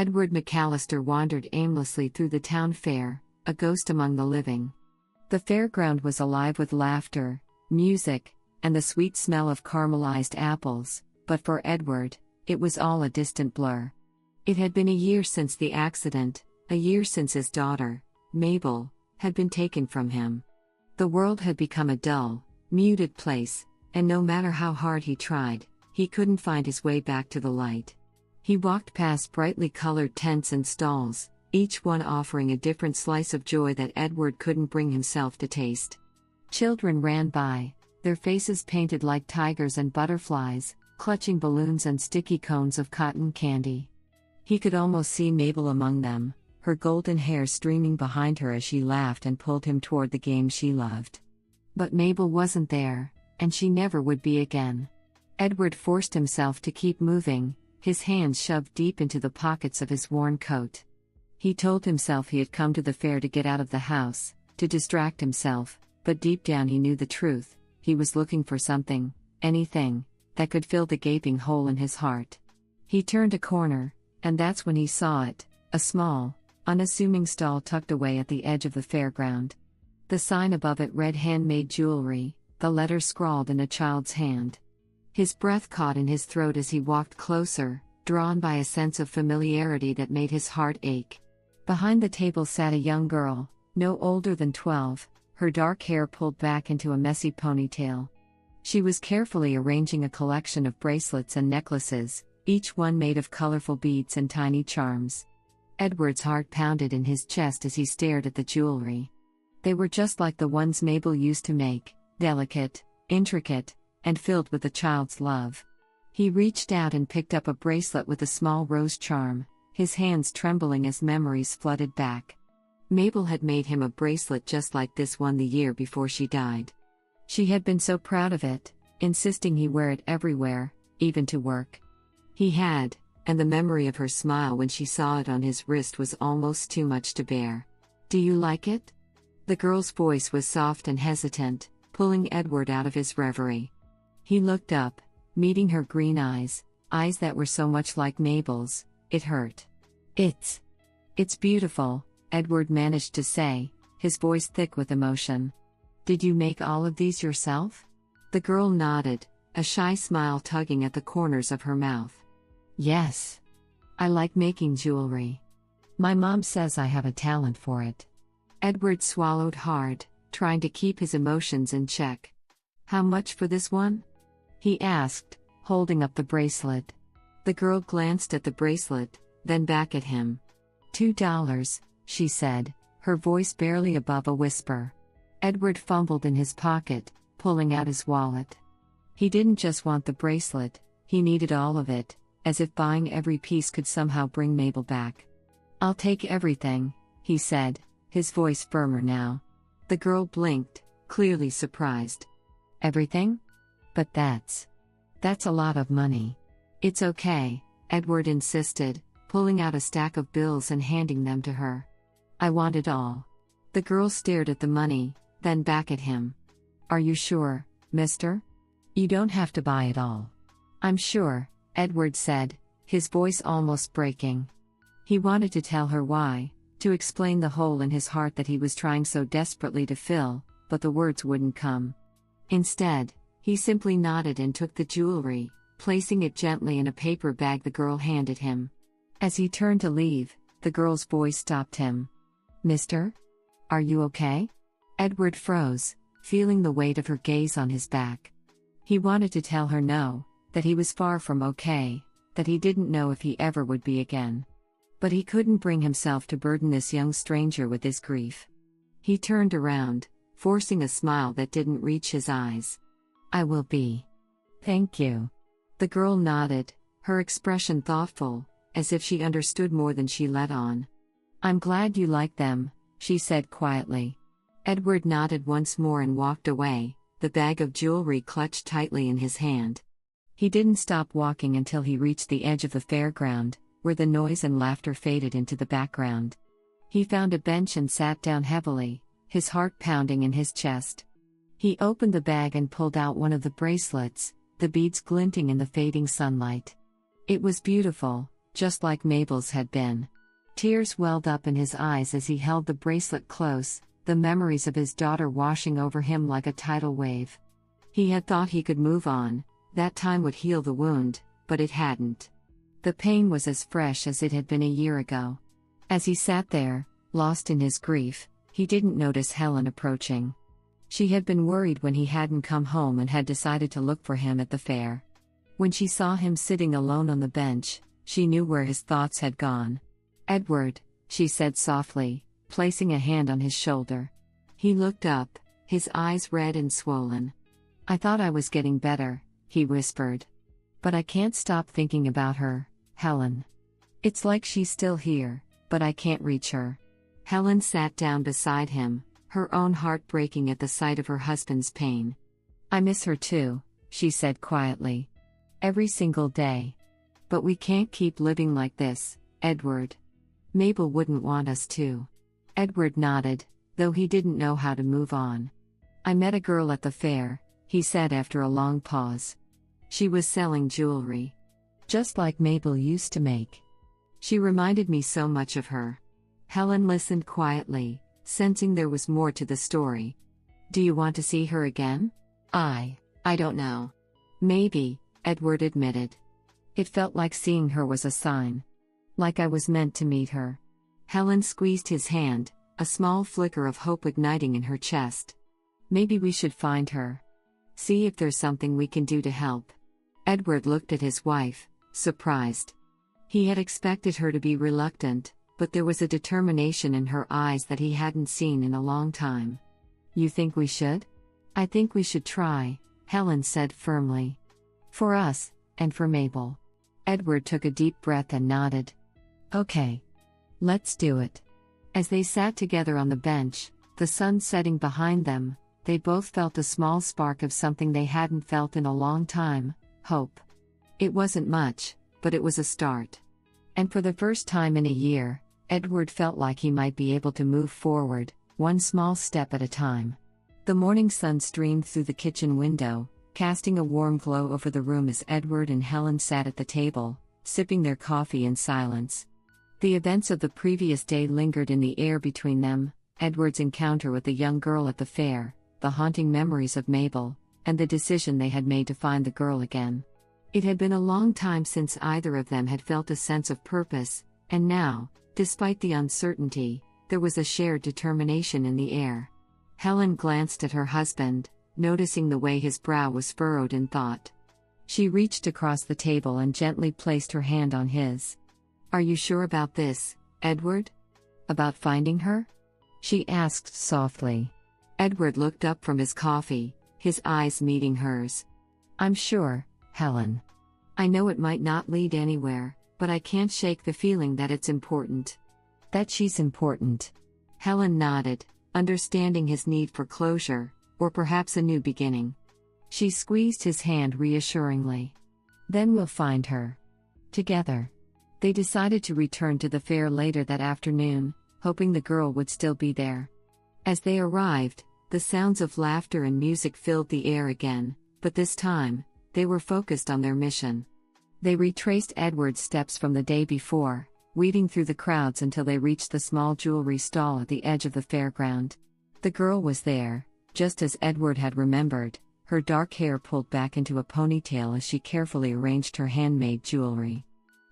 Edward McAllister wandered aimlessly through the town fair, a ghost among the living. The fairground was alive with laughter, music, and the sweet smell of caramelized apples, but for Edward, it was all a distant blur. It had been a year since the accident, a year since his daughter, Mabel, had been taken from him. The world had become a dull, muted place, and no matter how hard he tried, he couldn't find his way back to the light. He walked past brightly colored tents and stalls, each one offering a different slice of joy that Edward couldn't bring himself to taste. Children ran by, their faces painted like tigers and butterflies, clutching balloons and sticky cones of cotton candy. He could almost see Mabel among them, her golden hair streaming behind her as she laughed and pulled him toward the game she loved. But Mabel wasn't there, and she never would be again. Edward forced himself to keep moving, his hands shoved deep into the pockets of his worn coat. He told himself he had come to the fair to get out of the house, to distract himself, but deep down he knew the truth. He was looking for something, anything, that could fill the gaping hole in his heart. He turned a corner, and that's when he saw it, a small, unassuming stall tucked away at the edge of the fairground. The sign above it read handmade jewelry, the letters scrawled in a child's hand. His breath caught in his throat as he walked closer, drawn by a sense of familiarity that made his heart ache. Behind the table sat a young girl, no older than 12, her dark hair pulled back into a messy ponytail. She was carefully arranging a collection of bracelets and necklaces, each one made of colorful beads and tiny charms. Edward's heart pounded in his chest as he stared at the jewelry. They were just like the ones Mabel used to make, delicate, intricate, and filled with a child's love. He reached out and picked up a bracelet with a small rose charm, his hands trembling as memories flooded back. Mabel had made him a bracelet just like this one the year before she died. She had been so proud of it, insisting he wear it everywhere, even to work. He had, and the memory of her smile when she saw it on his wrist was almost too much to bear. "Do you like it?" The girl's voice was soft and hesitant, pulling Edward out of his reverie. He looked up, meeting her green eyes that were so much like Mabel's. It hurt. It's beautiful," Edward managed to say, his voice thick with emotion. "Did you make all of these yourself?" The girl nodded, a shy smile tugging at the corners of her mouth. "Yes. I like making jewelry. My mom says I have a talent for it." Edward swallowed hard, trying to keep his emotions in check. "How much for this one?" he asked, holding up the bracelet. The girl glanced at the bracelet, then back at him. $2, she said, her voice barely above a whisper. Edward fumbled in his pocket, pulling out his wallet. He didn't just want the bracelet, he needed all of it, as if buying every piece could somehow bring Mabel back. "I'll take everything," he said, his voice firmer now. The girl blinked, clearly surprised. "Everything? But that's a lot of money." "It's okay," Edward insisted, pulling out a stack of bills and handing them to her. "I want it all." The girl stared at the money, then back at him. "Are you sure, mister? You don't have to buy it all." "I'm sure," Edward said, his voice almost breaking. He wanted to tell her why, to explain the hole in his heart that he was trying so desperately to fill, but the words wouldn't come. Instead, he simply nodded and took the jewelry, placing it gently in a paper bag the girl handed him. As he turned to leave, the girl's voice stopped him. "Mister? Are you okay?" Edward froze, feeling the weight of her gaze on his back. He wanted to tell her no, that he was far from okay, that he didn't know if he ever would be again. But he couldn't bring himself to burden this young stranger with his grief. He turned around, forcing a smile that didn't reach his eyes. "I will be. Thank you." The girl nodded, her expression thoughtful, as if she understood more than she let on. "I'm glad you like them," she said quietly. Edward nodded once more and walked away, the bag of jewelry clutched tightly in his hand. He didn't stop walking until he reached the edge of the fairground, where the noise and laughter faded into the background. He found a bench and sat down heavily, his heart pounding in his chest. He opened the bag and pulled out one of the bracelets, the beads glinting in the fading sunlight. It was beautiful, just like Mabel's had been. Tears welled up in his eyes as he held the bracelet close, the memories of his daughter washing over him like a tidal wave. He had thought he could move on, that time would heal the wound, but it hadn't. The pain was as fresh as it had been a year ago. As he sat there, lost in his grief, he didn't notice Helen approaching. She had been worried when he hadn't come home and had decided to look for him at the fair. When she saw him sitting alone on the bench, she knew where his thoughts had gone. "Edward," she said softly, placing a hand on his shoulder. He looked up, his eyes red and swollen. "I thought I was getting better," he whispered. "But I can't stop thinking about her, Helen. It's like she's still here, but I can't reach her." Helen sat down beside him, her own heart breaking at the sight of her husband's pain. "I miss her too," she said quietly. "Every single day. But we can't keep living like this, Edward. Mabel wouldn't want us to." Edward nodded, though he didn't know how to move on. "I met a girl at the fair," he said after a long pause. "She was selling jewelry. Just like Mabel used to make. She reminded me so much of her." Helen listened quietly, sensing there was more to the story. "Do you want to see her again?" I don't know. Maybe," Edward admitted. It felt like seeing her was a sign. Like I was meant to meet her." Helen squeezed his hand, a small flicker of hope igniting in her chest. "Maybe we should find her. See if there's something we can do to help." Edward looked at his wife, surprised. He had expected her to be reluctant, but there was a determination in her eyes that he hadn't seen in a long time. "You think we should?" "I think we should try," Helen said firmly. "For us, and for Mabel." Edward took a deep breath and nodded. "Okay. Let's do it." As they sat together on the bench, the sun setting behind them, they both felt a small spark of something they hadn't felt in a long time: hope. It wasn't much, but it was a start. And for the first time in a year, Edward felt like he might be able to move forward, one small step at a time. The morning sun streamed through the kitchen window, casting a warm glow over the room as Edward and Helen sat at the table, sipping their coffee in silence. The events of the previous day lingered in the air between them: Edward's encounter with the young girl at the fair, the haunting memories of Mabel, and the decision they had made to find the girl again. It had been a long time since either of them had felt a sense of purpose, and now, despite the uncertainty, there was a shared determination in the air. Helen glanced at her husband, noticing the way his brow was furrowed in thought. She reached across the table and gently placed her hand on his. "Are you sure about this, Edward? About finding her?" she asked softly. Edward looked up from his coffee, his eyes meeting hers. "I'm sure, Helen. I know it might not lead anywhere, but I can't shake the feeling that it's important." "That she's important." Helen nodded, understanding his need for closure, or perhaps a new beginning. She squeezed his hand reassuringly. "Then we'll find her. Together." They decided to return to the fair later that afternoon, hoping the girl would still be there. As they arrived, the sounds of laughter and music filled the air again, but this time, they were focused on their mission. They retraced Edward's steps from the day before, weaving through the crowds until they reached the small jewelry stall at the edge of the fairground. The girl was there, just as Edward had remembered, her dark hair pulled back into a ponytail as she carefully arranged her handmade jewelry.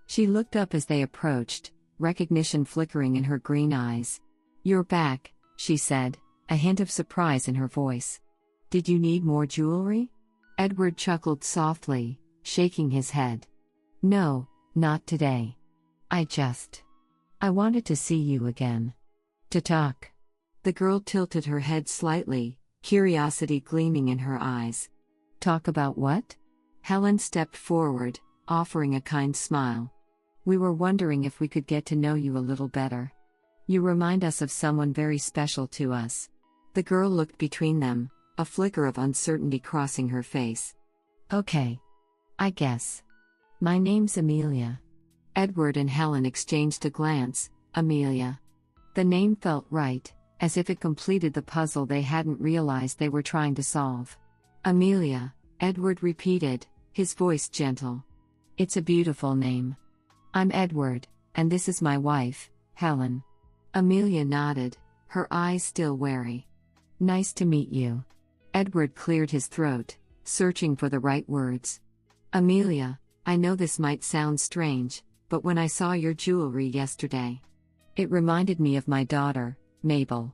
She looked up as they approached, recognition flickering in her green eyes. "You're back," she said, a hint of surprise in her voice. "Did you need more jewelry?" Edward chuckled softly, shaking his head. "No, not today. I wanted to see you again. To talk." The girl tilted her head slightly, curiosity gleaming in her eyes. "Talk about what?" Helen stepped forward, offering a kind smile. "We were wondering if we could get to know you a little better. You remind us of someone very special to us." The girl looked between them, a flicker of uncertainty crossing her face. "Okay. I guess. My name's Amelia." Edward and Helen exchanged a glance. Amelia. The name felt right, as if it completed the puzzle they hadn't realized they were trying to solve. "Amelia," Edward repeated, his voice gentle. "It's a beautiful name. I'm Edward, and this is my wife, Helen. Amelia nodded, her eyes still wary. Nice to meet you. Edward cleared his throat, searching for the right words. Amelia, I know this might sound strange, but when I saw your jewelry yesterday, it reminded me of my daughter, Mabel.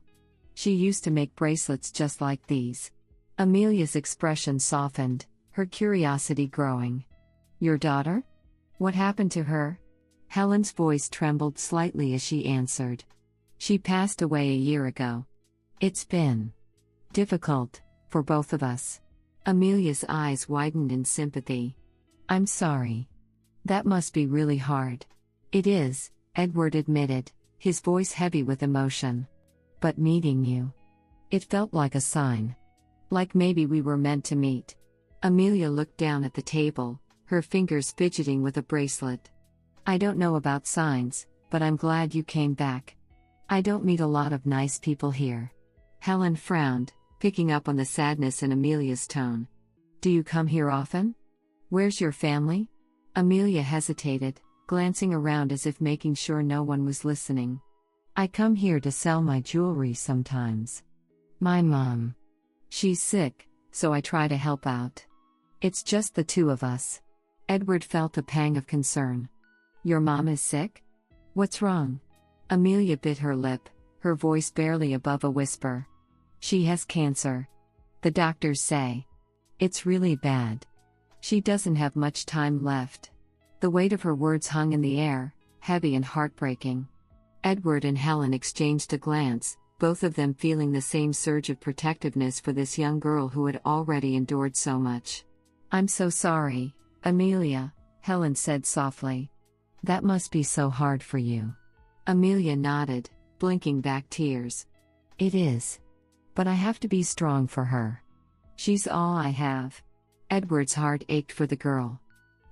She used to make bracelets just like these. Amelia's expression softened, her curiosity growing. Your daughter? What happened to her? Helen's voice trembled slightly as she answered. She passed away a year ago. It's been difficult, for both of us. Amelia's eyes widened in sympathy. I'm sorry. That must be really hard. It is, Edward admitted, his voice heavy with emotion. But meeting you, it felt like a sign. Like maybe we were meant to meet. Amelia looked down at the table, her fingers fidgeting with a bracelet. I don't know about signs, but I'm glad you came back. I don't meet a lot of nice people here. Helen frowned, picking up on the sadness in Amelia's tone. Do you come here often? Where's your family? Amelia hesitated, glancing around as if making sure no one was listening. I come here to sell my jewelry sometimes. My mom. She's sick, so I try to help out. It's just the two of us. Edward felt a pang of concern. Your mom is sick? What's wrong? Amelia bit her lip, her voice barely above a whisper. She has cancer. The doctors say. It's really bad. She doesn't have much time left. The weight of her words hung in the air, heavy and heartbreaking. Edward and Helen exchanged a glance, both of them feeling the same surge of protectiveness for this young girl who had already endured so much. I'm so sorry, Amelia, Helen said softly. That must be so hard for you. Amelia nodded, blinking back tears. It is. But I have to be strong for her. She's all I have. Edward's heart ached for the girl.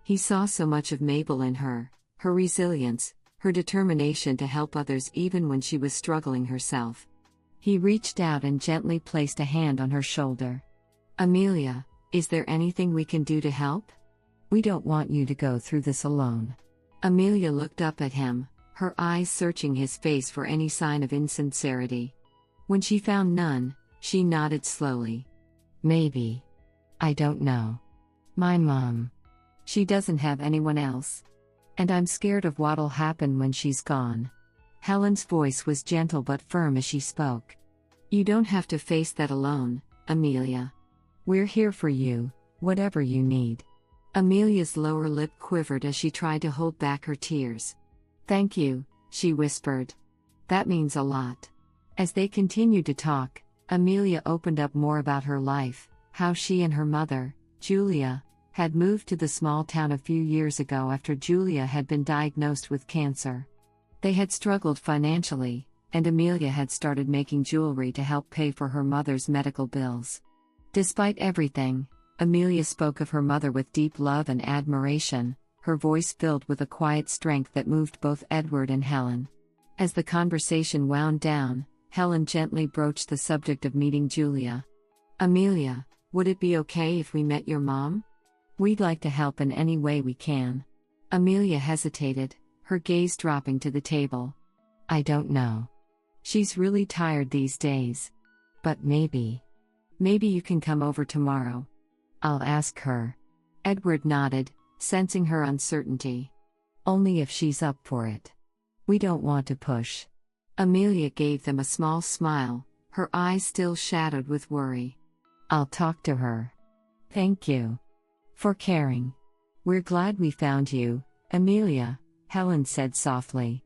He saw so much of Mabel in her, her resilience, her determination to help others even when she was struggling herself. He reached out and gently placed a hand on her shoulder. Amelia, is there anything we can do to help? We don't want you to go through this alone. Amelia looked up at him, her eyes searching his face for any sign of insincerity. When she found none, she nodded slowly. Maybe. I don't know. My mom. She doesn't have anyone else. And I'm scared of what'll happen when she's gone. Helen's voice was gentle but firm as she spoke. You don't have to face that alone, Amelia. We're here for you, whatever you need. Amelia's lower lip quivered as she tried to hold back her tears. Thank you, she whispered. That means a lot. As they continued to talk, Amelia opened up more about her life, how she and her mother, Julia, had moved to the small town a few years ago after Julia had been diagnosed with cancer. They had struggled financially, and Amelia had started making jewelry to help pay for her mother's medical bills. Despite everything, Amelia spoke of her mother with deep love and admiration, her voice filled with a quiet strength that moved both Edward and Helen. As the conversation wound down, Helen gently broached the subject of meeting Julia. Amelia, would it be okay if we met your mom? We'd like to help in any way we can. Amelia hesitated, her gaze dropping to the table. I don't know. She's really tired these days. But maybe you can come over tomorrow. I'll ask her. Edward nodded, sensing her uncertainty. Only if she's up for it. We don't want to push. Amelia gave them a small smile, her eyes still shadowed with worry. I'll talk to her. Thank you for caring. We're glad we found you, Amelia, Helen said softly.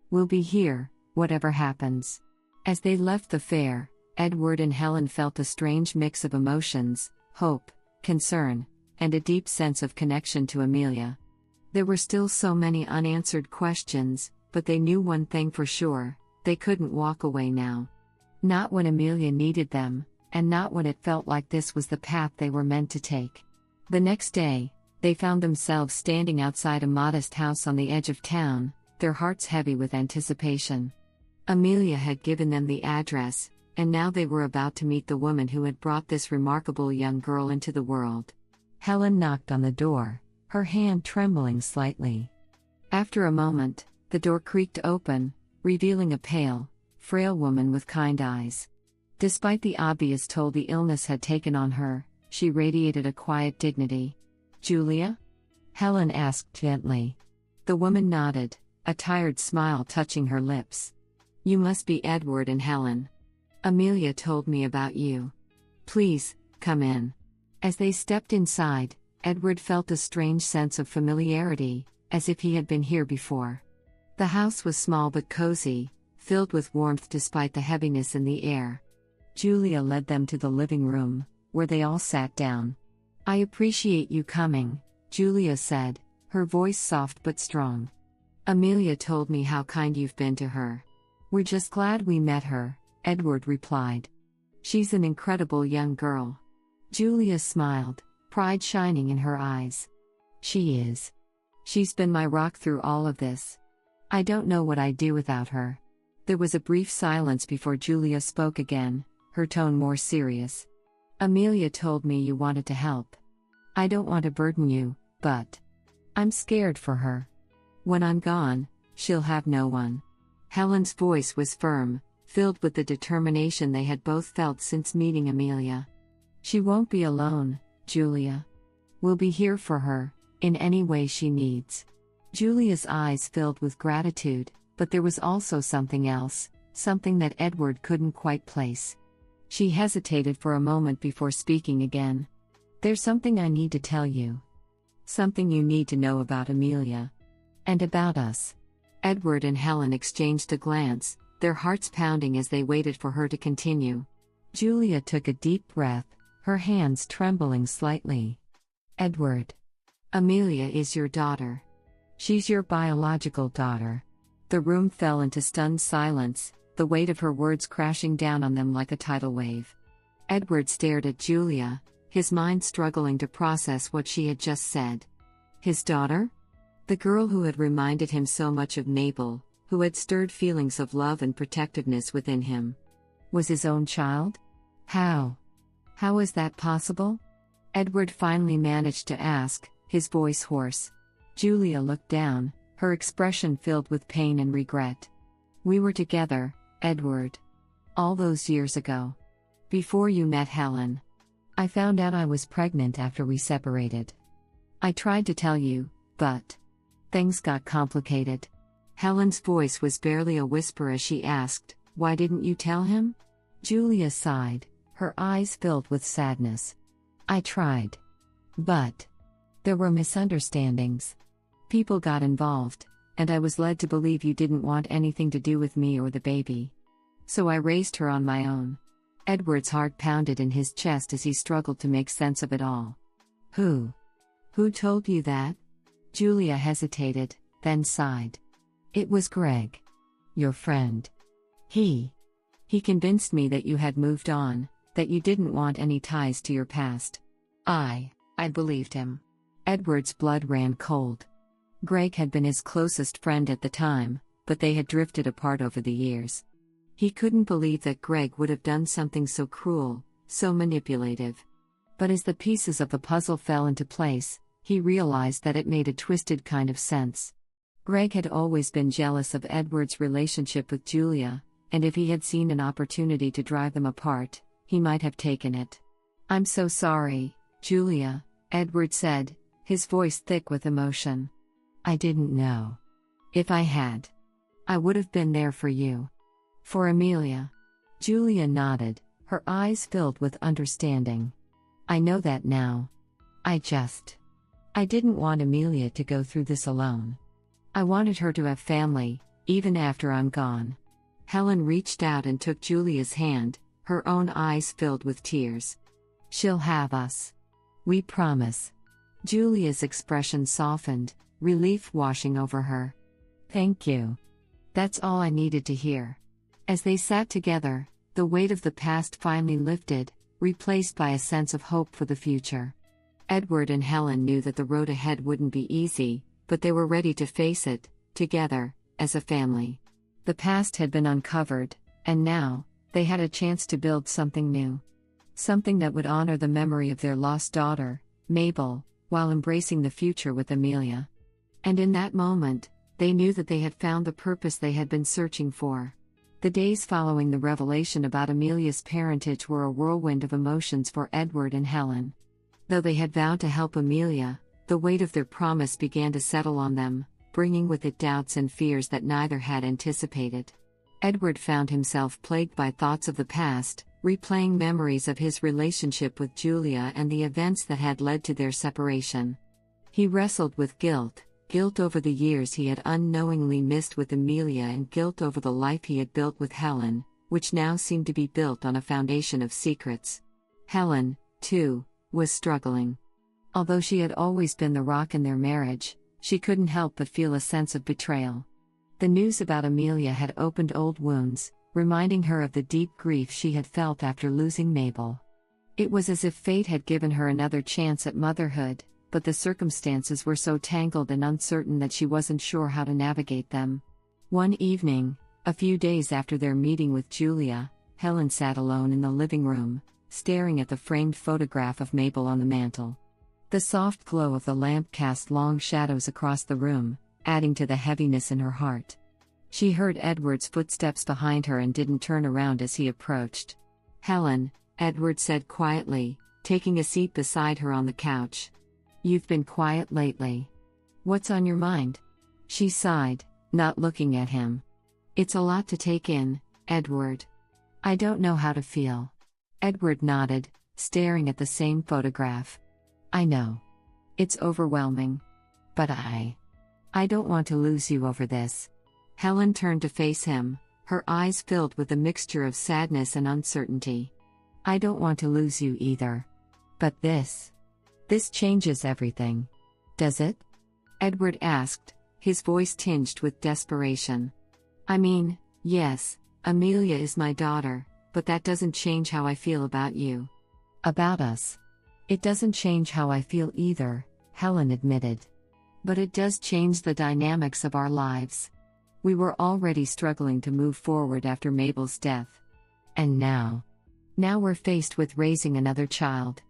We'll be here, whatever happens. As they left the fair, Edward and Helen felt a strange mix of emotions, hope, concern, and a deep sense of connection to Amelia. There were still so many unanswered questions, but they knew one thing for sure, they couldn't walk away now. Not when Amelia needed them, and not when it felt like this was the path they were meant to take. The next day, they found themselves standing outside a modest house on the edge of town, their hearts heavy with anticipation. Amelia had given them the address, and now they were about to meet the woman who had brought this remarkable young girl into the world. Helen knocked on the door, her hand trembling slightly. After a moment, the door creaked open, revealing a pale, frail woman with kind eyes. Despite the obvious toll the illness had taken on her, she radiated a quiet dignity. "Julia?" Helen asked gently. The woman nodded, a tired smile touching her lips. "You must be Edward and Helen. Amelia told me about you. Please, come in." As they stepped inside, Edward felt a strange sense of familiarity, as if he had been here before. The house was small but cozy, filled with warmth despite the heaviness in the air. Julia led them to the living room, where they all sat down. "I appreciate you coming," Julia said, her voice soft but strong. "Amelia told me how kind you've been to her. We're just glad we met her," Edward replied. "She's an incredible young girl." Julia smiled, pride shining in her eyes. "She is. She's been my rock through all of this. I don't know what I'd do without her." There was a brief silence before Julia spoke again, her tone more serious. "Amelia told me you wanted to help. I don't want to burden you, but I'm scared for her. When I'm gone, she'll have no one." Helen's voice was firm, filled with the determination they had both felt since meeting Amelia. "She won't be alone, Julia. We'll be here for her, in any way she needs." Julia's eyes filled with gratitude, but there was also something else, something that Edward couldn't quite place. She hesitated for a moment before speaking again. "There's something I need to tell you. Something you need to know about Amelia. And about us." Edward and Helen exchanged a glance, their hearts pounding as they waited for her to continue. Julia took a deep breath, her hands trembling slightly. "Edward, Amelia is your daughter. She's your biological daughter." The room fell into stunned silence, the weight of her words crashing down on them like a tidal wave. Edward stared at Julia, his mind struggling to process what she had just said. His daughter? The girl who had reminded him so much of Mabel, who had stirred feelings of love and protectiveness within him. Was his own child? How? How was that possible? Edward finally managed to ask, his voice hoarse. Julia looked down, her expression filled with pain and regret. "We were together, Edward. All those years ago. Before you met Helen. I found out I was pregnant after we separated. I tried to tell you, but things got complicated." Helen's voice was barely a whisper as she asked, "Why didn't you tell him?" Julia sighed, her eyes filled with sadness. "I tried. But there were misunderstandings. People got involved, and I was led to believe you didn't want anything to do with me or the baby. So I raised her on my own." Edward's heart pounded in his chest as he struggled to make sense of it all. Who told you that?" Julia hesitated, then sighed. "It was Greg. Your friend. He convinced me that you had moved on, that you didn't want any ties to your past. I believed him." Edward's blood ran cold. Greg had been his closest friend at the time, but they had drifted apart over the years. He couldn't believe that Greg would have done something so cruel, so manipulative. But as the pieces of the puzzle fell into place, he realized that it made a twisted kind of sense. Greg had always been jealous of Edward's relationship with Julia, and if he had seen an opportunity to drive them apart, he might have taken it. "I'm so sorry, Julia," Edward said, his voice thick with emotion. "I didn't know. If I had, I would have been there for you. For Amelia." Julia nodded, her eyes filled with understanding. "I know that now. I didn't want Amelia to go through this alone. I wanted her to have family, even after I'm gone." Helen reached out and took Julia's hand, her own eyes filled with tears. "She'll have us. We promise." Julia's expression softened, relief washing over her. "Thank you. That's all I needed to hear." As they sat together, the weight of the past finally lifted, replaced by a sense of hope for the future. Edward and Helen knew that the road ahead wouldn't be easy, but they were ready to face it, together, as a family. The past had been uncovered, and now, they had a chance to build something new. Something that would honor the memory of their lost daughter, Mabel, while embracing the future with Amelia. And in that moment, They knew that they had found the purpose they had been searching for. The days following the revelation about Amelia's parentage were a whirlwind of emotions for Edward and Helen. Though they had vowed to help Amelia, the weight of their promise began to settle on them, bringing with it doubts and fears that neither had anticipated. Edward found himself plagued by thoughts of the past, replaying memories of his relationship with Julia and the events that had led to their separation. He wrestled with guilt over the years he had unknowingly missed with Amelia and guilt over the life he had built with Helen, which now seemed to be built on a foundation of secrets. Helen, too, was struggling. Although she had always been the rock in their marriage, she couldn't help but feel a sense of betrayal. The news about Amelia had opened old wounds, reminding her of the deep grief she had felt after losing Mabel. It was as if fate had given her another chance at motherhood, but the circumstances were so tangled and uncertain that she wasn't sure how to navigate them. One evening, a few days after their meeting with Julia, Helen sat alone in the living room, staring at the framed photograph of Mabel on the mantel. The soft glow of the lamp cast long shadows across the room, adding to the heaviness in her heart. She heard Edward's footsteps behind her and didn't turn around as he approached. "Helen," Edward said quietly, taking a seat beside her on the couch. "You've been quiet lately. What's on your mind?" She sighed, not looking at him. "It's a lot to take in, Edward. I don't know how to feel." Edward nodded, staring at the same photograph. "I know. It's overwhelming. But I don't want to lose you over this." Helen turned to face him, her eyes filled with a mixture of sadness and uncertainty. "I don't want to lose you either. But this changes everything. Does it?" Edward asked, his voice tinged with desperation. "I mean, yes, Amelia is my daughter, but that doesn't change how I feel about you. About us. It doesn't change how I feel either," Helen admitted. "But it does change the dynamics of our lives. We were already struggling to move forward after Mabel's death. And now we're faced with raising another child.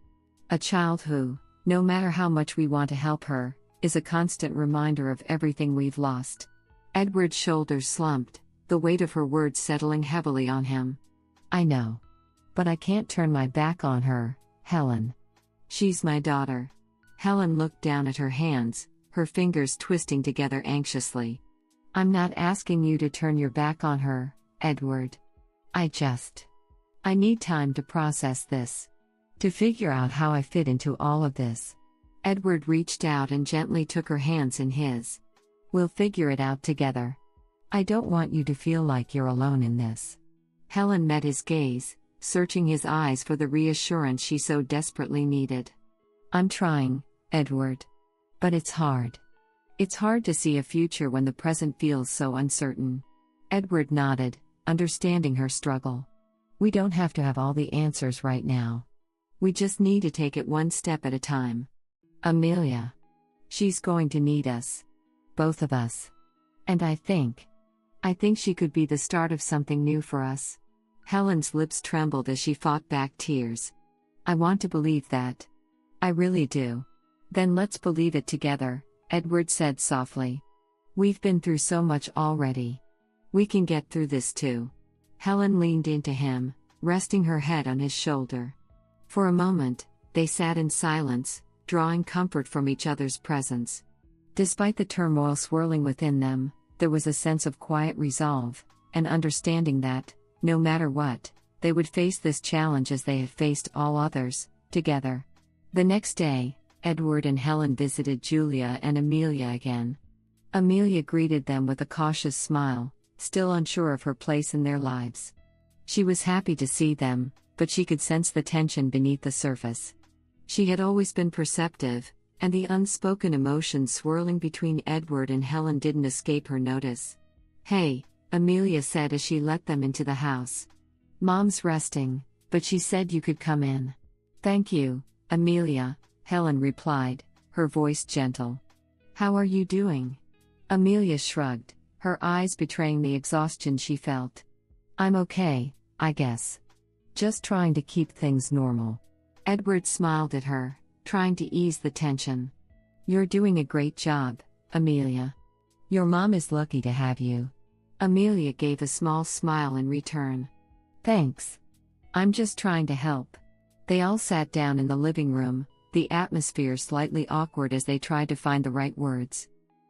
A child who, no matter how much we want to help her, is a constant reminder of everything we've lost." Edward's shoulders slumped, the weight of her words settling heavily on him. "I know. But I can't turn my back on her, Helen. She's my daughter." Helen looked down at her hands, her fingers twisting together anxiously. "I'm not asking you to turn your back on her, Edward. I need time to process this. To figure out how I fit into all of this." Edward reached out and gently took her hands in his. "We'll figure it out together. I don't want you to feel like you're alone in this." Helen met his gaze, searching his eyes for the reassurance she so desperately needed. "I'm trying, Edward. But it's hard. It's hard to see a future when the present feels so uncertain." Edward nodded, understanding her struggle. "We don't have to have all the answers right now. We just need to take it one step at a time. Amelia. She's going to need us. Both of us. And I think she could be the start of something new for us." Helen's lips trembled as she fought back tears. "I want to believe that. I really do." "Then let's believe it together," Edward said softly. "We've been through so much already. We can get through this too." Helen leaned into him, resting her head on his shoulder. For a moment, they sat in silence, drawing comfort from each other's presence. Despite the turmoil swirling within them, there was a sense of quiet resolve, an understanding that, no matter what, they would face this challenge as they had faced all others, together. The next day, Edward and Helen visited Julia and Amelia again. Amelia greeted them with a cautious smile, still unsure of her place in their lives. She was happy to see them, but she could sense the tension beneath the surface. She had always been perceptive, and the unspoken emotions swirling between Edward and Helen didn't escape her notice. "Hey," Amelia said as she let them into the house. "Mom's resting, but she said you could come in." "Thank you, Amelia," Helen replied, her voice gentle. "How are you doing?" Amelia shrugged, her eyes betraying the exhaustion she felt. "I'm okay, I guess. Just trying to keep things normal." Edward smiled at her, trying to ease the tension. "You're doing a great job, Amelia. Your mom is lucky to have you. Amelia gave a small smile in return. Thanks. I'm just trying to help. They all sat down in the living room, the atmosphere slightly awkward as they tried to find the right words.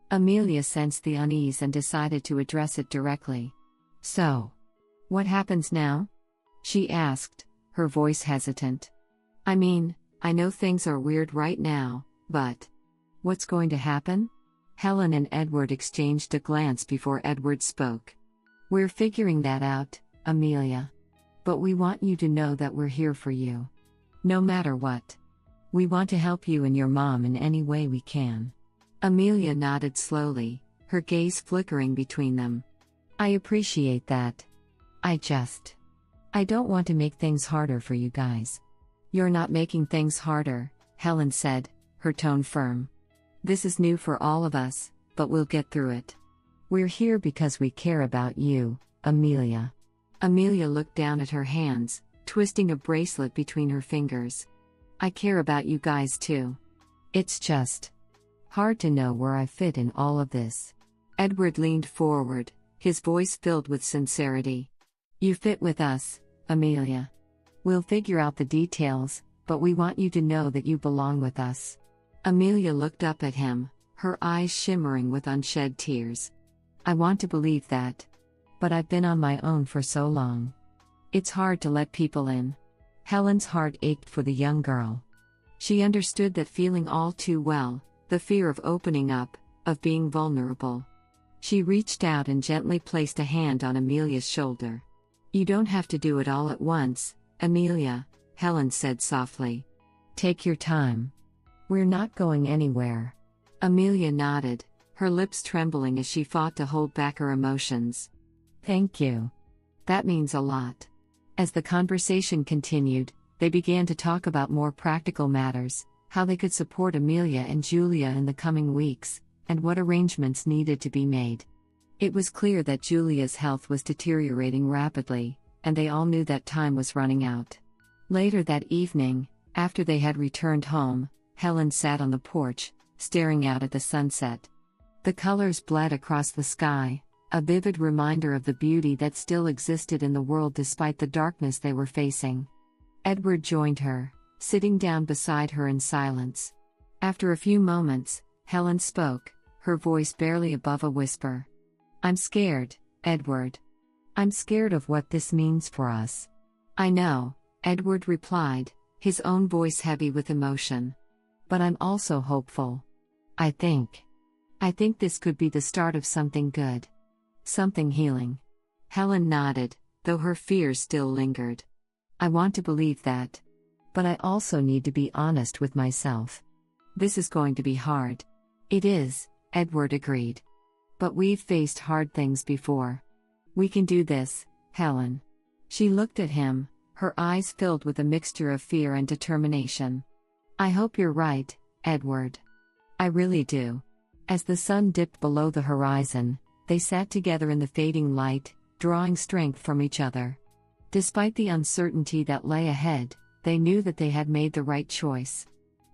Amelia sensed the unease and decided to address it directly. So, what happens now? She asked, her voice hesitant. I mean, I know things are weird right now, but what's going to happen? Helen and Edward exchanged a glance before Edward spoke. We're figuring that out, Amelia. But we want you to know that we're here for you. No matter what. We want to help you and your mom in any way we can. Amelia nodded slowly, her gaze flickering between them. I appreciate that. I don't want to make things harder for you guys. You're not making things harder, Helen said, her tone firm. This is new for all of us, but we'll get through it. We're here because we care about you, Amelia. Amelia looked down at her hands, twisting a bracelet between her fingers. I care about you guys too. It's just hard to know where I fit in all of this. Edward leaned forward, his voice filled with sincerity. You fit with us, Amelia. We'll figure out the details, but we want you to know that you belong with us. Amelia looked up at him, her eyes shimmering with unshed tears. I want to believe that. But I've been on my own for so long. It's hard to let people in. Helen's heart ached for the young girl. She understood that feeling all too well, the fear of opening up, of being vulnerable. She reached out and gently placed a hand on Amelia's shoulder. You don't have to do it all at once, Amelia, Helen said softly. Take your time. We're not going anywhere. Amelia nodded, her lips trembling as she fought to hold back her emotions. Thank you. That means a lot. As the conversation continued, they began to talk about more practical matters, how they could support Amelia and Julia in the coming weeks, and what arrangements needed to be made. It was clear that Julia's health was deteriorating rapidly, and they all knew that time was running out. Later that evening, after they had returned home, Helen sat on the porch, staring out at the sunset. The colors bled across the sky, a vivid reminder of the beauty that still existed in the world despite the darkness they were facing. Edward joined her, sitting down beside her in silence. After a few moments, Helen spoke, her voice barely above a whisper. I'm scared, Edward. I'm scared of what this means for us. I know, Edward replied, his own voice heavy with emotion. But I'm also hopeful. I think this could be the start of something good. Something healing. Helen nodded, though her fears still lingered. I want to believe that. But I also need to be honest with myself. This is going to be hard. It is, Edward agreed. But we've faced hard things before. We can do this, Helen. She looked at him, her eyes filled with a mixture of fear and determination. I hope you're right, Edward. I really do. As the sun dipped below the horizon, they sat together in the fading light, drawing strength from each other. Despite the uncertainty that lay ahead, they knew that they had made the right choice.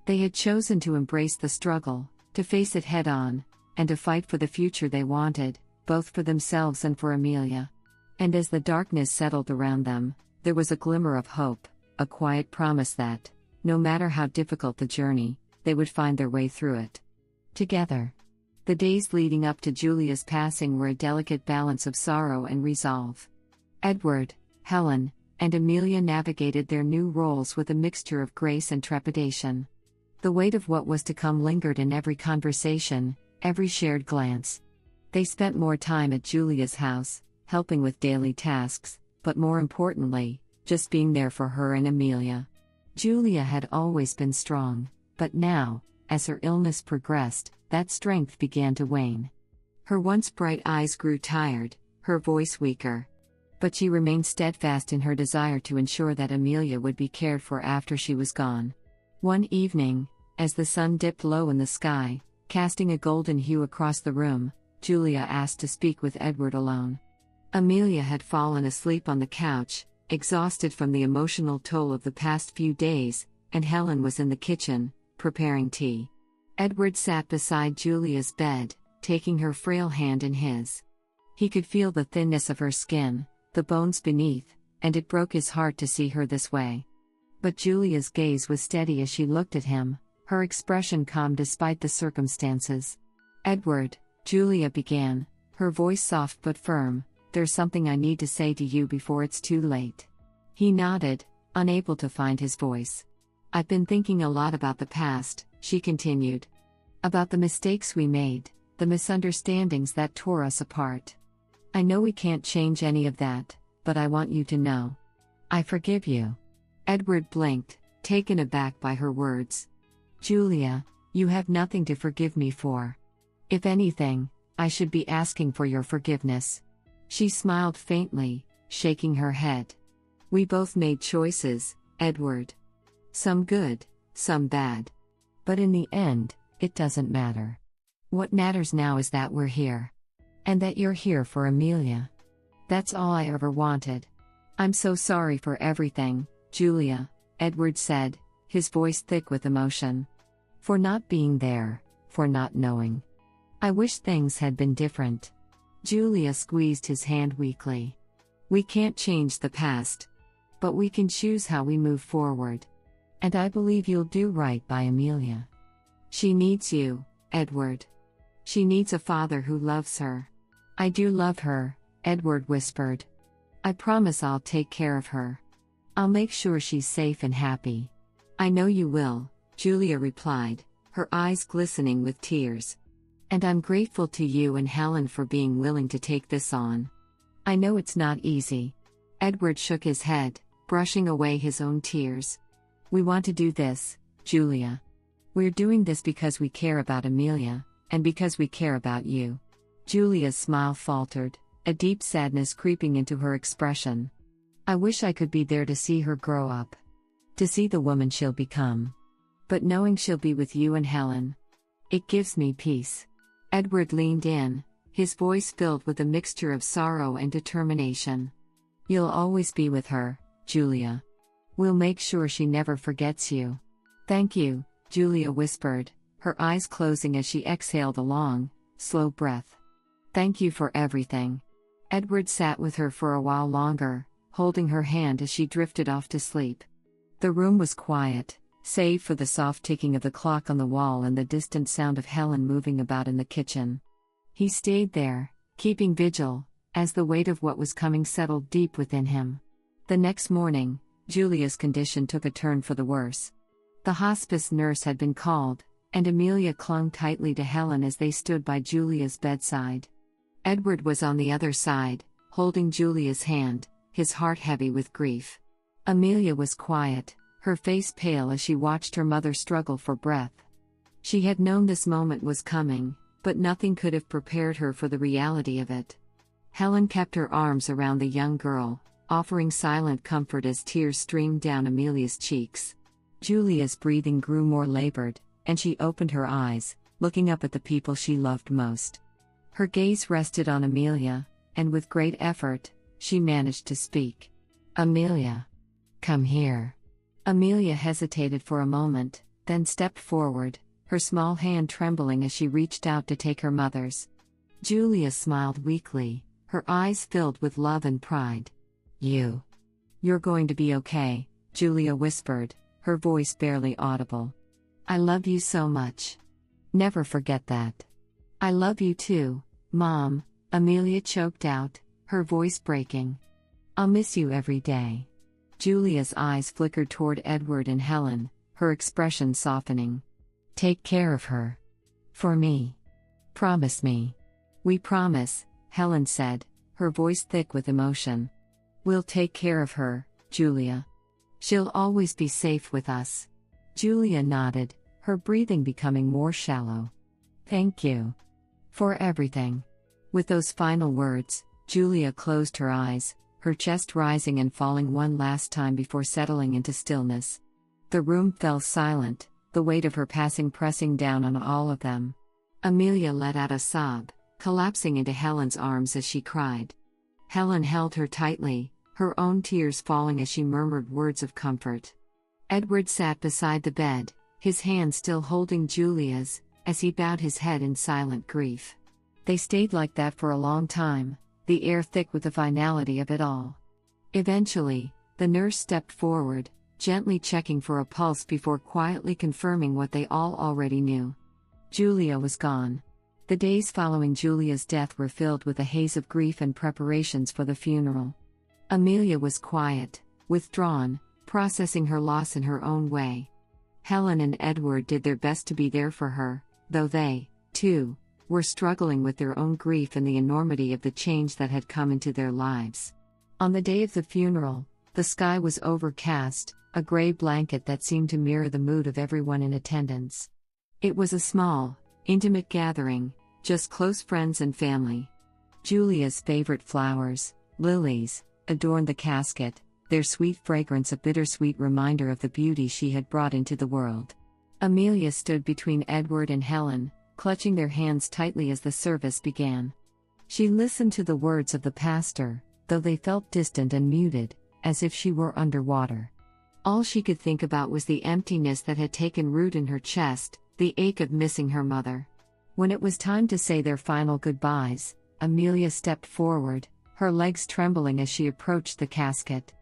They had chosen to embrace the struggle, to face it head-on, and to fight for the future they wanted, both for themselves and for Amelia. And as the darkness settled around them, there was a glimmer of hope, a quiet promise that, no matter how difficult the journey, they would find their way through it. Together. The days leading up to Julia's passing were a delicate balance of sorrow and resolve. Edward, Helen, and Amelia navigated their new roles with a mixture of grace and trepidation. The weight of what was to come lingered in every conversation, every shared glance. They spent more time at Julia's house, helping with daily tasks, but more importantly, just being there for her and Amelia. Julia had always been strong, but now, as her illness progressed, that strength began to wane. Her once bright eyes grew tired, her voice weaker. But she remained steadfast in her desire to ensure that Amelia would be cared for after she was gone. One evening, as the sun dipped low in the sky, casting a golden hue across the room, Julia asked to speak with Edward alone. Amelia had fallen asleep on the couch, exhausted from the emotional toll of the past few days, and Helen was in the kitchen, preparing tea. Edward sat beside Julia's bed, taking her frail hand in his. He could feel the thinness of her skin, the bones beneath, and it broke his heart to see her this way. But Julia's gaze was steady as she looked at him, her expression calm despite the circumstances. "Edward," Julia began, her voice soft but firm, "there's something I need to say to you before it's too late." He nodded, unable to find his voice. "I've been thinking a lot about the past," she continued. "About the mistakes we made, the misunderstandings that tore us apart. I know we can't change any of that, but I want you to know. I forgive you." Edward blinked, taken aback by her words. "Julia, you have nothing to forgive me for. If anything, I should be asking for your forgiveness." She smiled faintly, shaking her head. "We both made choices, Edward. Some good, some bad. But in the end, it doesn't matter. What matters now is that we're here. And that you're here for Amelia. That's all I ever wanted." "I'm so sorry for everything, Julia," Edward said, his voice thick with emotion. "For not being there, for not knowing. I wish things had been different." Julia squeezed his hand weakly. "We can't change the past. But we can choose how we move forward. And I believe you'll do right by Amelia. She needs you, Edward. She needs a father who loves her." "I do love her," Edward whispered. "I promise I'll take care of her. I'll make sure she's safe and happy." "I know you will," Julia replied, her eyes glistening with tears. "And I'm grateful to you and Helen for being willing to take this on. I know it's not easy." Edward shook his head, brushing away his own tears. "We want to do this, Julia. We're doing this because we care about Amelia, and because we care about you." Julia's smile faltered, a deep sadness creeping into her expression. "I wish I could be there to see her grow up. To see the woman she'll become. But knowing she'll be with you and Helen. It gives me peace." Edward leaned in, his voice filled with a mixture of sorrow and determination. "You'll always be with her, Julia. We'll make sure she never forgets you." "Thank you," Julia whispered, her eyes closing as she exhaled a long, slow breath. "Thank you for everything." Edward sat with her for a while longer, holding her hand as she drifted off to sleep. The room was quiet, save for the soft ticking of the clock on the wall and the distant sound of Helen moving about in the kitchen. He stayed there, keeping vigil, as the weight of what was coming settled deep within him. The next morning, Julia's condition took a turn for the worse. The hospice nurse had been called, and Amelia clung tightly to Helen as they stood by Julia's bedside. Edward was on the other side, holding Julia's hand, his heart heavy with grief. Amelia was quiet, her face pale as she watched her mother struggle for breath. She had known this moment was coming, but nothing could have prepared her for the reality of it. Helen kept her arms around the young girl, offering silent comfort as tears streamed down Amelia's cheeks. Julia's breathing grew more labored, and she opened her eyes, looking up at the people she loved most. Her gaze rested on Amelia, and with great effort, she managed to speak. "Amelia. Come here." Amelia hesitated for a moment, then stepped forward, her small hand trembling as she reached out to take her mother's. Julia smiled weakly, her eyes filled with love and pride. You're going to be okay," Julia whispered, her voice barely audible. "I love you so much. Never forget that." "I love you too, Mom," Amelia choked out, her voice breaking. "I'll miss you every day." Julia's eyes flickered toward Edward and Helen, her expression softening. "Take care of her. For me. Promise me." "We promise," Helen said, her voice thick with emotion. "We'll take care of her, Julia. She'll always be safe with us." Julia nodded, her breathing becoming more shallow. "Thank you. For everything." With those final words, Julia closed her eyes, her chest rising and falling one last time before settling into stillness. The room fell silent, the weight of her passing pressing down on all of them. Amelia let out a sob, collapsing into Helen's arms as she cried. Helen held her tightly, her own tears falling as she murmured words of comfort. Edward sat beside the bed, his hand still holding Julia's, as he bowed his head in silent grief. They stayed like that for a long time, the air thick with the finality of it all. Eventually, the nurse stepped forward, gently checking for a pulse before quietly confirming what they all already knew. Julia was gone. The days following Julia's death were filled with a haze of grief and preparations for the funeral. Amelia was quiet, withdrawn, processing her loss in her own way. Helen and Edward did their best to be there for her, though they, too, were struggling with their own grief and the enormity of the change that had come into their lives. On the day of the funeral, the sky was overcast, a gray blanket that seemed to mirror the mood of everyone in attendance. It was a small, intimate gathering, just close friends and family. Julia's favorite flowers, lilies, adorned the casket, their sweet fragrance a bittersweet reminder of the beauty she had brought into the world. Amelia stood between Edward and Helen, clutching their hands tightly as the service began. She listened to the words of the pastor, though they felt distant and muted, as if she were underwater. All she could think about was the emptiness that had taken root in her chest, the ache of missing her mother. When it was time to say their final goodbyes, Amelia stepped forward, her legs trembling as she approached the casket.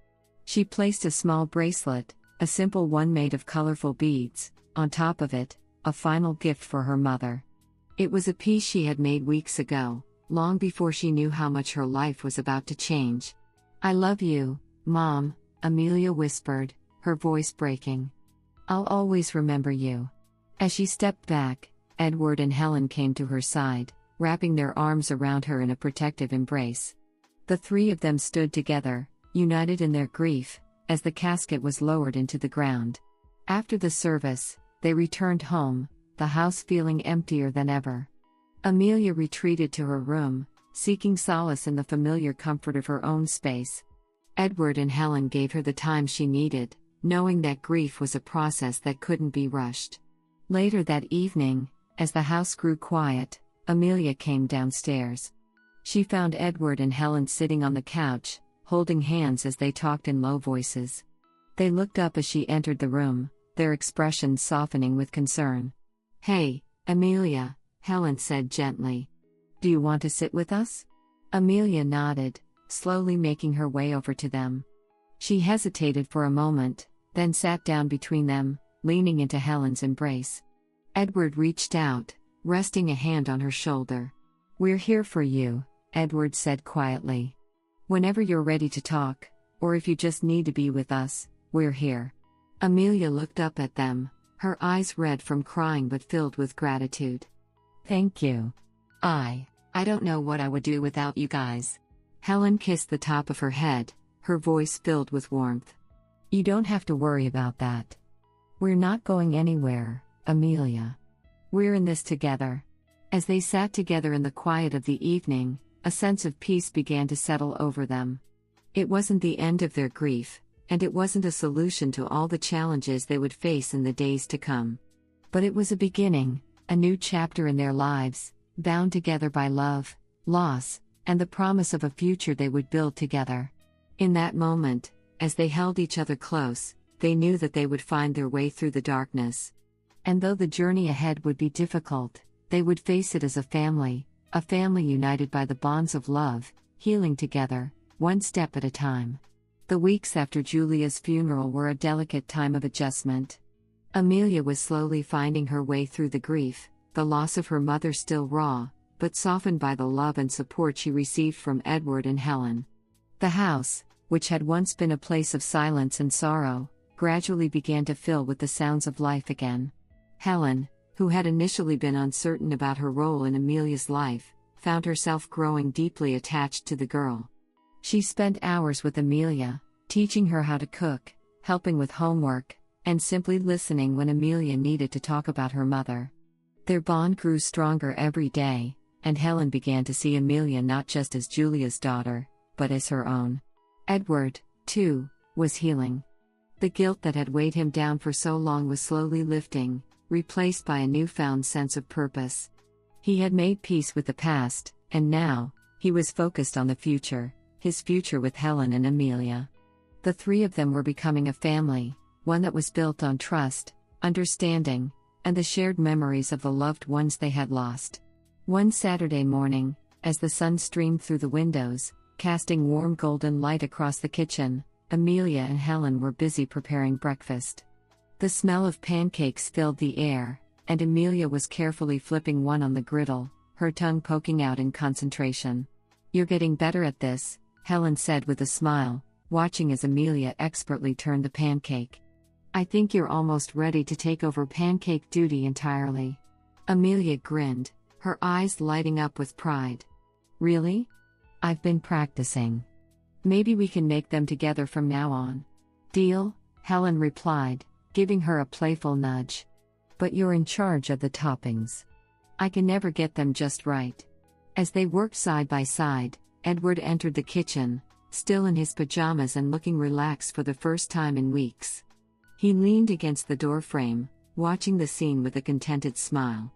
She placed a small bracelet, a simple one made of colorful beads, on top of it, a final gift for her mother. It was a piece she had made weeks ago, long before she knew how much her life was about to change. "I love you, Mom," Amelia whispered, her voice breaking. "I'll always remember you." As she stepped back, Edward and Helen came to her side, wrapping their arms around her in a protective embrace. The three of them stood together, united in their grief, as the casket was lowered into the ground. After the service, they returned home, the house feeling emptier than ever. Amelia retreated to her room, seeking solace in the familiar comfort of her own space. Edward and Helen gave her the time she needed, knowing that grief was a process that couldn't be rushed. Later that evening, as the house grew quiet, Amelia came downstairs. She found Edward and Helen sitting on the couch, holding hands as they talked in low voices. They looked up as she entered the room, their expressions softening with concern. "Hey, Amelia," Helen said gently. "Do you want to sit with us?" Amelia nodded, slowly making her way over to them. She hesitated for a moment, then sat down between them, leaning into Helen's embrace. Edward reached out, resting a hand on her shoulder. "We're here for you," Edward said quietly. "Whenever you're ready to talk, or if you just need to be with us, we're here." Amelia looked up at them, her eyes red from crying but filled with gratitude. "Thank you. I don't know what I would do without you guys." Helen kissed the top of her head, her voice filled with warmth. "You don't have to worry about that. We're not going anywhere, Amelia. We're in this together." As they sat together in the quiet of the evening, a sense of peace began to settle over them. It wasn't the end of their grief, and it wasn't a solution to all the challenges they would face in the days to come. But it was a beginning, a new chapter in their lives, bound together by love, loss, and the promise of a future they would build together. In that moment, as they held each other close, they knew that they would find their way through the darkness. And though the journey ahead would be difficult, they would face it as a family united by the bonds of love, healing together, one step at a time. The weeks after Julia's funeral were a delicate time of adjustment. Amelia was slowly finding her way through the grief, the loss of her mother still raw, but softened by the love and support she received from Edward and Helen. The house, which had once been a place of silence and sorrow, gradually began to fill with the sounds of life again. Helen, who had initially been uncertain about her role in Amelia's life, found herself growing deeply attached to the girl. She spent hours with Amelia, teaching her how to cook, helping with homework, and simply listening when Amelia needed to talk about her mother. Their bond grew stronger every day, and Helen began to see Amelia not just as Julia's daughter, but as her own. Edward, too, was healing. The guilt that had weighed him down for so long was slowly lifting, replaced by a newfound sense of purpose. He had made peace with the past, and now, he was focused on the future, his future with Helen and Amelia. The three of them were becoming a family, one that was built on trust, understanding, and the shared memories of the loved ones they had lost. One Saturday morning, as the sun streamed through the windows, casting warm golden light across the kitchen, Amelia and Helen were busy preparing breakfast. The smell of pancakes filled the air, and Amelia was carefully flipping one on the griddle, her tongue poking out in concentration. "You're getting better at this," Helen said with a smile, watching as Amelia expertly turned the pancake. "I think you're almost ready to take over pancake duty entirely." Amelia grinned, her eyes lighting up with pride. "Really? I've been practicing. Maybe we can make them together from now on." "Deal," Helen replied, giving her a playful nudge. "But you're in charge of the toppings. I can never get them just right." As they worked side by side, Edward entered the kitchen, still in his pajamas and looking relaxed for the first time in weeks. He leaned against the doorframe, watching the scene with a contented smile.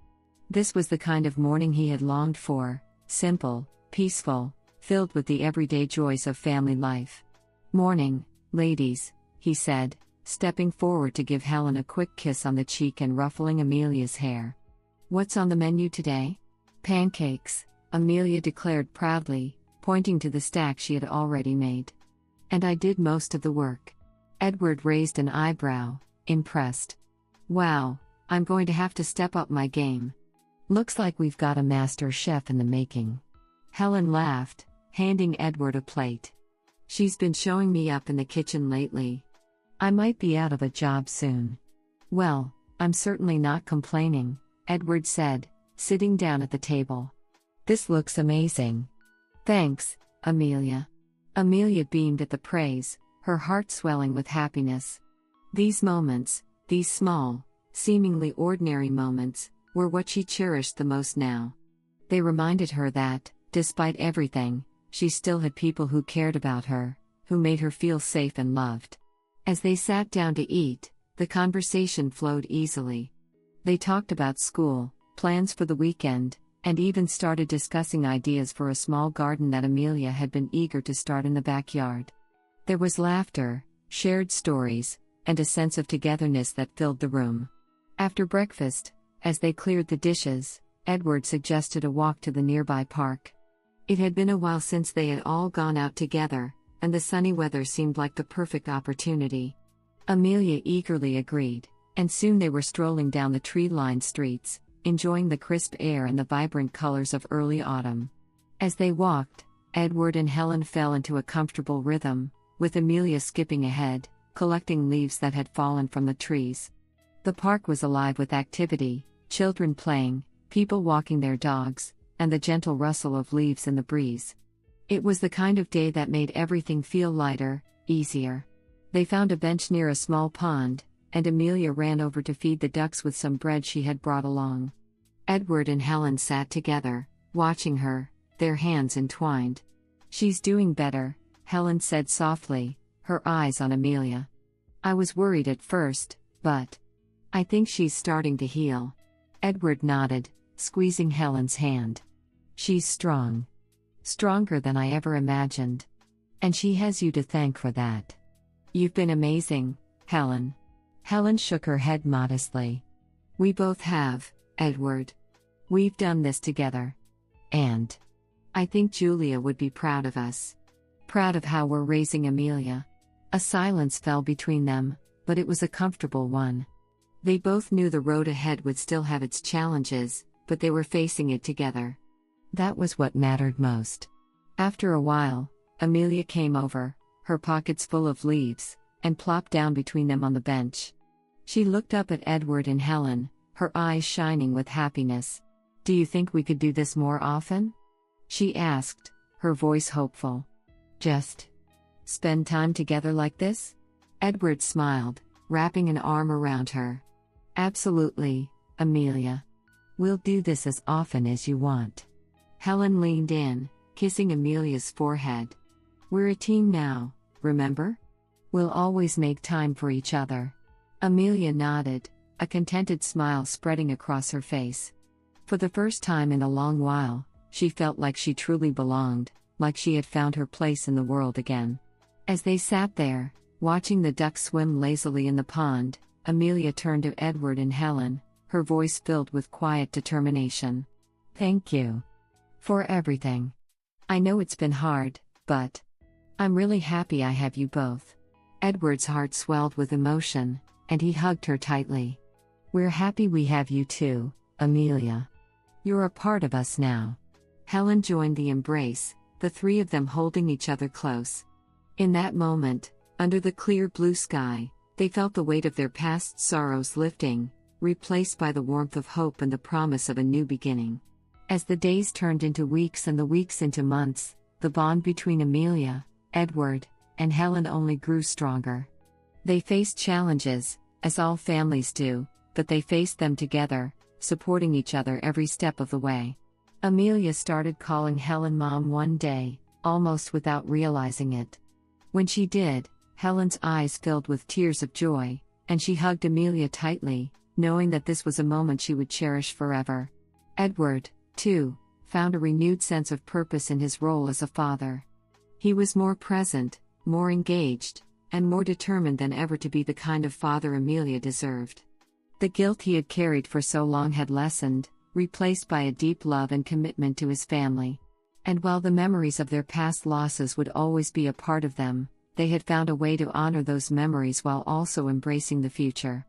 This was the kind of morning he had longed for, simple, peaceful, filled with the everyday joys of family life. "Morning, ladies," he said, stepping forward to give Helen a quick kiss on the cheek and ruffling Amelia's hair. "What's on the menu today?" "Pancakes," Amelia declared proudly, pointing to the stack she had already made. "And I did most of the work." Edward raised an eyebrow, impressed. "Wow, I'm going to have to step up my game. Looks like we've got a master chef in the making." Helen laughed, handing Edward a plate. "She's been showing me up in the kitchen lately. I might be out of a job soon." "Well, I'm certainly not complaining," Edward said, sitting down at the table. "This looks amazing." "Thanks, Amelia." Amelia beamed at the praise, her heart swelling with happiness. These moments, these small, seemingly ordinary moments, were what she cherished the most now. They reminded her that, despite everything, she still had people who cared about her, who made her feel safe and loved. As they sat down to eat, the conversation flowed easily. They talked about school, plans for the weekend, and even started discussing ideas for a small garden that Amelia had been eager to start in the backyard. There was laughter, shared stories, and a sense of togetherness that filled the room. After breakfast, as they cleared the dishes, Edward suggested a walk to the nearby park. It had been a while since they had all gone out together, and the sunny weather seemed like the perfect opportunity. Amelia eagerly agreed, and soon they were strolling down the tree-lined streets, enjoying the crisp air and the vibrant colors of early autumn. As they walked, Edward and Helen fell into a comfortable rhythm, with Amelia skipping ahead, collecting leaves that had fallen from the trees. The park was alive with activity, children playing, people walking their dogs, and the gentle rustle of leaves in the breeze. It was the kind of day that made everything feel lighter, easier. They found a bench near a small pond, and Amelia ran over to feed the ducks with some bread she had brought along. Edward and Helen sat together, watching her, their hands entwined. "She's doing better," Helen said softly, her eyes on Amelia. "I was worried at first, but I think she's starting to heal." Edward nodded, squeezing Helen's hand. "She's strong. Stronger than I ever imagined. And she has you to thank for that." "You've been amazing, Helen." Helen shook her head modestly. "We both have, Edward. We've done this together. And I think Julia would be proud of us. Proud of how we're raising Amelia." A silence fell between them, but it was a comfortable one. They both knew the road ahead would still have its challenges, but they were facing it together. That was what mattered most. After a while, Amelia came over, her pockets full of leaves, and plopped down between them on the bench. She looked up at Edward and Helen, her eyes shining with happiness. "Do you think we could do this more often?" she asked, her voice hopeful. "Just spend time together like this?" Edward smiled, wrapping an arm around her. "Absolutely, Amelia. We'll do this as often as you want." Helen leaned in, kissing Amelia's forehead. "We're a team now, remember? We'll always make time for each other." Amelia nodded, a contented smile spreading across her face. For the first time in a long while, she felt like she truly belonged, like she had found her place in the world again. As they sat there, watching the ducks swim lazily in the pond, Amelia turned to Edward and Helen, her voice filled with quiet determination. Thank you for everything. I know it's been hard, but I'm really happy I have you both. Edward's heart swelled with emotion, and he hugged her tightly. We're happy we have you too, Amelia. You're a part of us now. Helen joined the embrace, the three of them holding each other close. In that moment, under the clear blue sky, they felt the weight of their past sorrows lifting, replaced by the warmth of hope and the promise of a new beginning. As the days turned into weeks and the weeks into months, the bond between Amelia, Edward, and Helen only grew stronger. They faced challenges, as all families do, but they faced them together, supporting each other every step of the way. Amelia started calling Helen Mom one day, almost without realizing it. When she did, Helen's eyes filled with tears of joy, and she hugged Amelia tightly, knowing that this was a moment she would cherish forever. Edward, too, found a renewed sense of purpose in his role as a father. He was more present, more engaged, and more determined than ever to be the kind of father Amelia deserved. The guilt he had carried for so long had lessened, replaced by a deep love and commitment to his family. And while the memories of their past losses would always be a part of them, they had found a way to honor those memories while also embracing the future.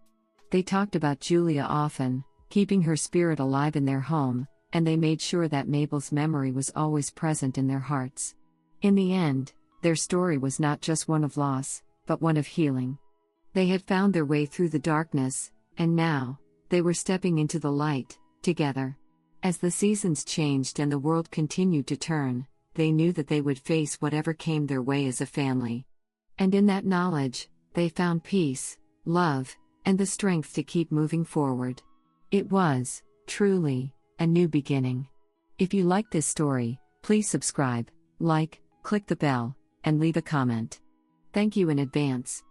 They talked about Julia often, keeping her spirit alive in their home, and they made sure that Mabel's memory was always present in their hearts. In the end, their story was not just one of loss, but one of healing. They had found their way through the darkness, and now, they were stepping into the light, together. As the seasons changed and the world continued to turn, they knew that they would face whatever came their way as a family. And in that knowledge, they found peace, love, and the strength to keep moving forward. It was, truly, a new beginning. If you like this story, please subscribe, like, click the bell, and leave a comment. Thank you in advance.